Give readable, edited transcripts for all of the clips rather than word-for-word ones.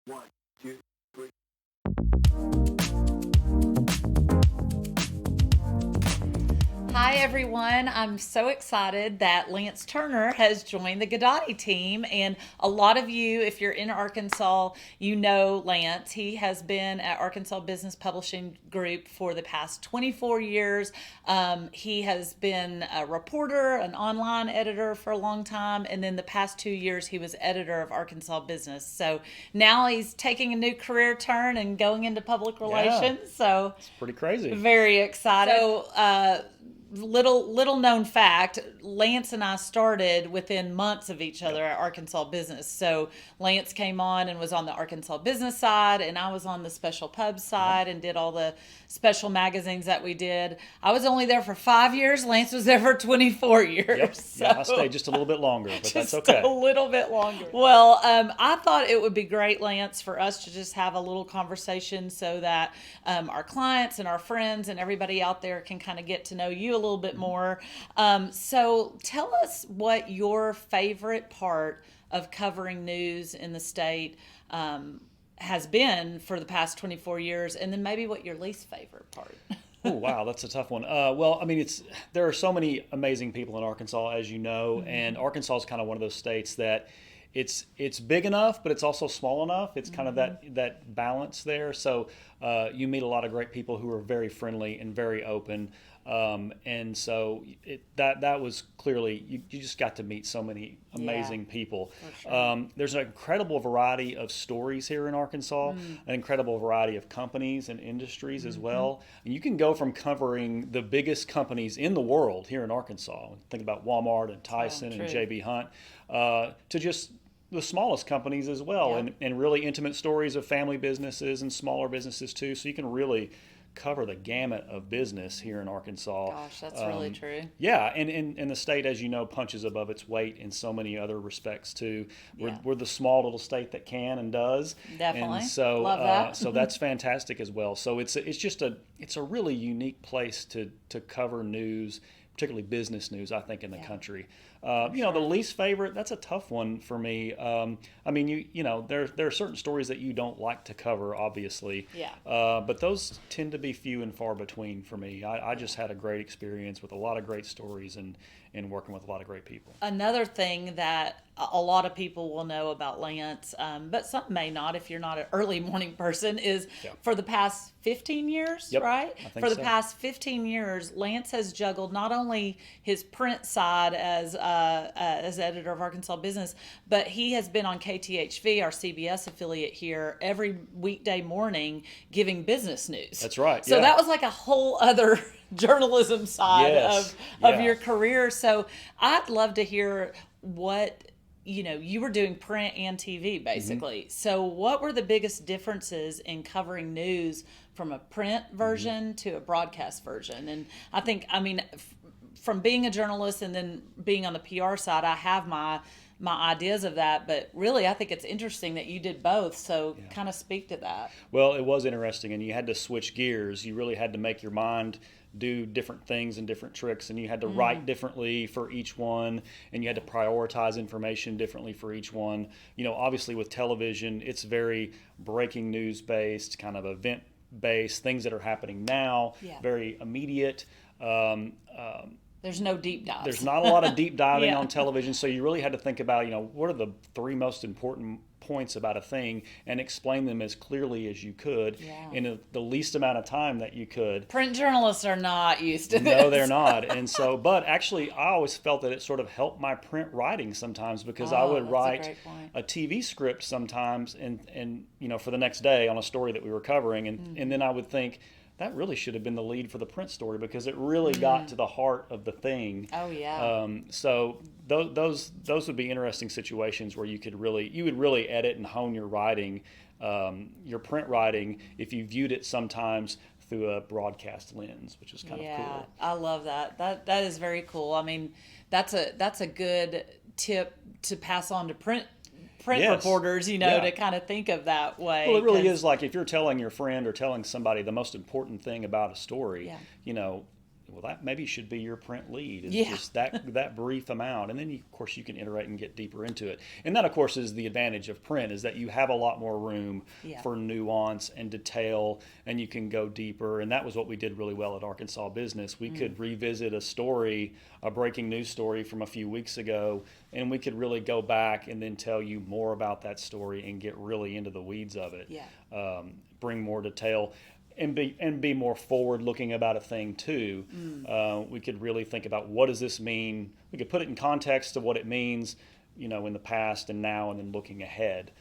1, 2, 3. Hi, everyone. I'm so excited that Lance Turner has joined the Ghidotti team. And a lot of you, if you're in Arkansas, you know Lance. He has been at Arkansas Business Publishing Group for the past 24 years. He has been a reporter, an online editor for a long time. And then the past 2 years, he was editor of Arkansas Business. So now he's taking a new career turn and going into public relations. So It's pretty crazy. very excited. So, little known fact, Lance and I started within months of each other at Arkansas Business. So Lance came on and was on the Arkansas Business side, and I was on the special pub side and did all the special magazines that we did. I was only there for 5 years. Lance was there for 24 years. Yep. So Yeah, I stayed just a little bit longer, but that's okay. a little bit longer. Well, I thought it would be great, Lance, for us to just have a little conversation so that our clients and our friends and everybody out there can kind of get to know you a little bit more. So tell us what your favorite part of covering news in the state has been for the past 24 years, and then maybe what your least favorite part. Oh, wow, that's a tough one. Well, I mean, there are so many amazing people in Arkansas, as you know, and Arkansas is kind of one of those states that it's big enough, but it's also small enough. It's kind of that balance there. So you meet a lot of great people who are very friendly and very open. And so that was clearly, you just got to meet so many amazing people. Sure. There's an incredible variety of stories here in Arkansas, an incredible variety of companies and industries as well. And you can go from covering the biggest companies in the world here in Arkansas, think about Walmart and Tyson and J.B. Hunt, to just the smallest companies as well, and really intimate stories of family businesses and smaller businesses too. So you can really cover the gamut of business here in Arkansas. Gosh, that's really true. Yeah, and the state, as you know, punches above its weight in so many other respects too. We're the small little state that can and does. Definitely. And so, love that. so that's fantastic as well. So it's a really unique place to cover news, particularly business news, I think, in the country. The least favorite, that's a tough one for me. I mean, there are certain stories that you don't like to cover, obviously. Yeah. But those tend to be few and far between for me. I just had a great experience with a lot of great stories and working with a lot of great people. Another thing that a lot of people will know about Lance, but some may not if you're not an early morning person, is for the past 15 years, right? I think for the so. past 15 years, Lance has juggled not only his print side as editor of Arkansas Business, but he has been on KTHV, our CBS affiliate here, every weekday morning giving business news. That's right. So that was like a whole other journalism side of your career. So I'd love to hear what you were doing print and TV basically. So what were the biggest differences in covering news from a print version to a broadcast version? And I think, from being a journalist and then being on the PR side, I have my ideas of that, but really I think it's interesting that you did both. So kind of speak to that. Well, it was interesting, and you had to switch gears. You really had to make your mind do different things and different tricks, and you had to write differently for each one, and you had to prioritize information differently for each one. Obviously with television, it's very breaking news based, kind of event based, things that are happening now, very immediate. There's no deep dives. There's not a lot of deep diving on television, so you really had to think about, what are the three most important points about a thing and explain them as clearly as you could in the least amount of time that you could. Print journalists are not used to this. No, they're not. And so, but actually, I always felt that it sort of helped my print writing sometimes, because I would write a TV script sometimes and for the next day on a story that we were covering, and then I would think, that really should have been the lead for the print story, because it really got to the heart of the thing. Oh yeah. So those would be interesting situations where you would really edit and hone your writing, your print writing, if you viewed it sometimes through a broadcast lens, which is kind of cool. I love that. That is very cool. I mean, that's a good tip to pass on to print reporters, to kind of think of that way. Well, it really is like if you're telling your friend or telling somebody the most important thing about a story, well, that maybe should be your print lead, is Yeah. just that brief amount. And then, of course, you can iterate and get deeper into it. And that, of course, is the advantage of print, is that you have a lot more room Yeah. for nuance and detail, and you can go deeper. And that was what we did really well at Arkansas Business. We could revisit a story, a breaking news story from a few weeks ago, and we could really go back and then tell you more about that story and get really into the weeds of it. Yeah. Bring more detail. And be more forward looking about a thing too. We could really think about, what does this mean? We could put it in context of what it means, in the past and now, and then looking ahead.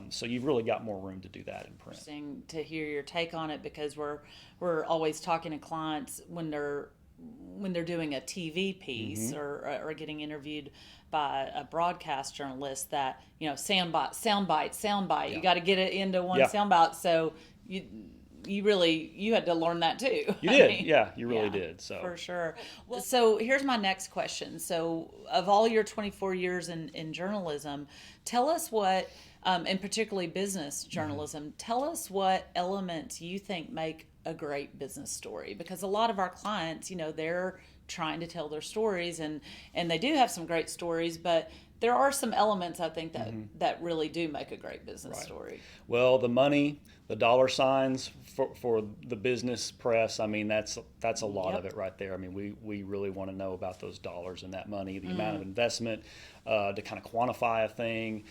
So you've really got more room to do that in print. Interesting to hear your take on it, because we're always talking to clients when they're doing a TV piece, or getting interviewed by a broadcast journalist, that soundbite. Yeah. You got to get it into one Yeah. soundbite. So you had to learn that too. You did, yeah, you really did. So for sure. Well, so here's my next question. So, of all your 24 years in journalism, tell us what, and particularly business journalism, tell us what elements you think make a great business story. Because a lot of our clients, they're trying to tell their stories, and they do have some great stories, but there are some elements, I think, that really do make a great business story. Well, the money, the dollar signs for the business press, I mean, that's a lot of it right there. I mean, we really want to know about those dollars and that money, the amount of investment, to kind of quantify a thing.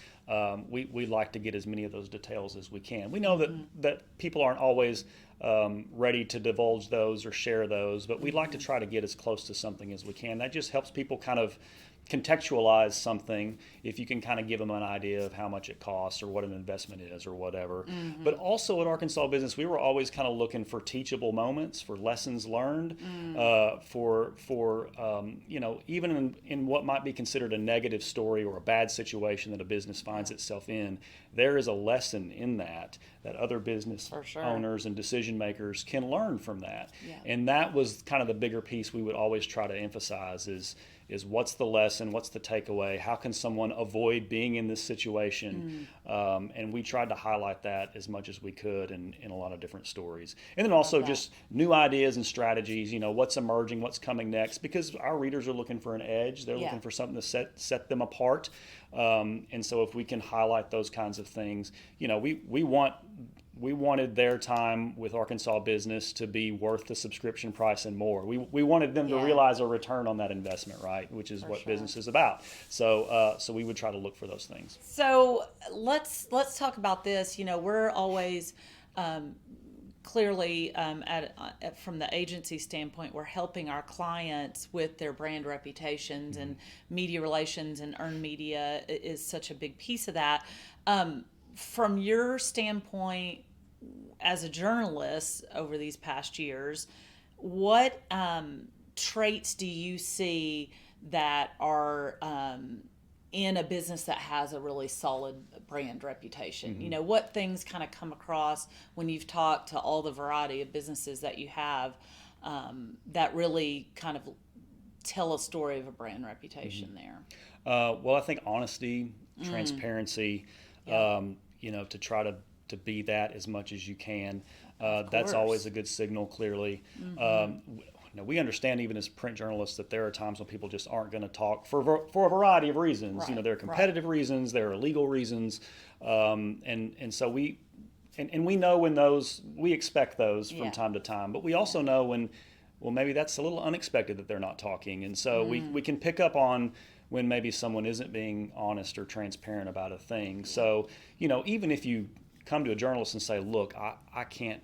We like to get as many of those details as we can. We know that people aren't always ready to divulge those or share those, but we'd like to try to get as close to something as we can. That just helps people kind of contextualize something, if you can kind of give them an idea of how much it costs or what an investment is or whatever. But also at Arkansas Business, we were always kind of looking for teachable moments, for lessons learned, for even in what might be considered a negative story or a bad situation that a business finds itself in, there is a lesson in that other business owners and decision makers can learn from that. And that was kind of the bigger piece we would always try to emphasize, is what's the lesson, what's the takeaway, how can someone avoid being in this situation? And we tried to highlight that as much as we could in a lot of different stories. And then also just new ideas and strategies, what's emerging, what's coming next, because our readers are looking for an edge. They're looking for something to set them apart. And so if we can highlight those kinds of things, we wanted their time with Arkansas Business to be worth the subscription price and more. We wanted them to realize a return on that investment, right? Which is what business is about. So we would try to look for those things. So let's talk about this. We're always clearly from the agency standpoint, we're helping our clients with their brand reputations, and media relations and earned media is such a big piece of that. From your standpoint, as a journalist over these past years, what traits do you see that are in a business that has a really solid brand reputation? What things kind of come across when you've talked to all the variety of businesses that you have, that really kind of tell a story of a brand reputation there? Well, I think honesty, transparency, to try to be that as much as you can. That's always a good signal, clearly. We understand, even as print journalists, that there are times when people just aren't going to talk for a variety of reasons. There are competitive reasons, there are legal reasons, and so we know when we expect those from time to time, but we also know when, well, maybe that's a little unexpected that they're not talking, and so we can pick up on when maybe someone isn't being honest or transparent about a thing. So even if you come to a journalist and say, look, I can't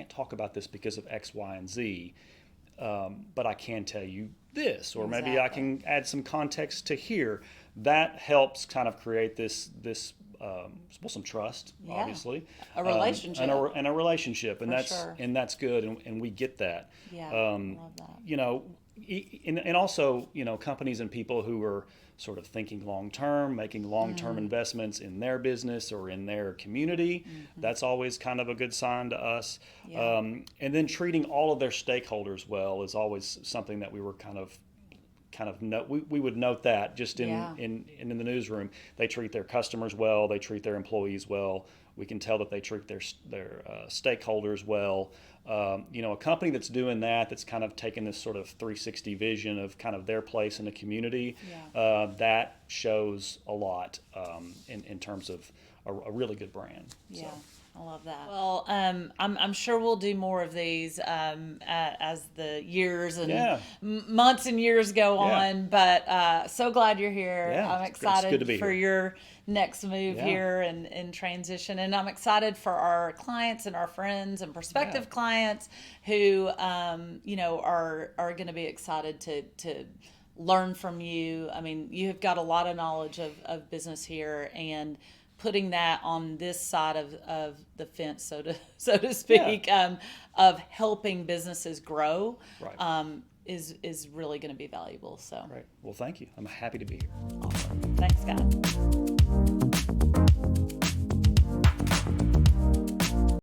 talk about this because of X, Y, and Z, but I can tell you this, or maybe I can add some context to here. That helps kind of create this some trust, obviously, a relationship, and a relationship, and that's good, and we get that. Love that. And also, companies and people who are sort of thinking long-term, making long-term investments in their business or in their community, that's always kind of a good sign to us. And then treating all of their stakeholders well is always something that we were kind of we would note that just in the newsroom. They treat their customers well, they treat their employees well. We can tell that they treat their stakeholders well. A company that's doing that's kind of taking this sort of 360 vision of kind of their place in the community, that shows a lot in terms of a really good brand. Yeah. So. I love that. Well, I'm sure we'll do more of these as the years and months and years go on. But so glad you're here. Yeah, I'm excited for here. Your next move here and transition. And I'm excited for our clients and our friends and prospective clients who, are going to be excited to learn from you. I mean, you've got a lot of knowledge of business here, and putting that on this side of the fence, so to speak, of helping businesses grow, is really going to be valuable. So, Right. Well, thank you. I'm happy to be here. Awesome. Thanks, guys.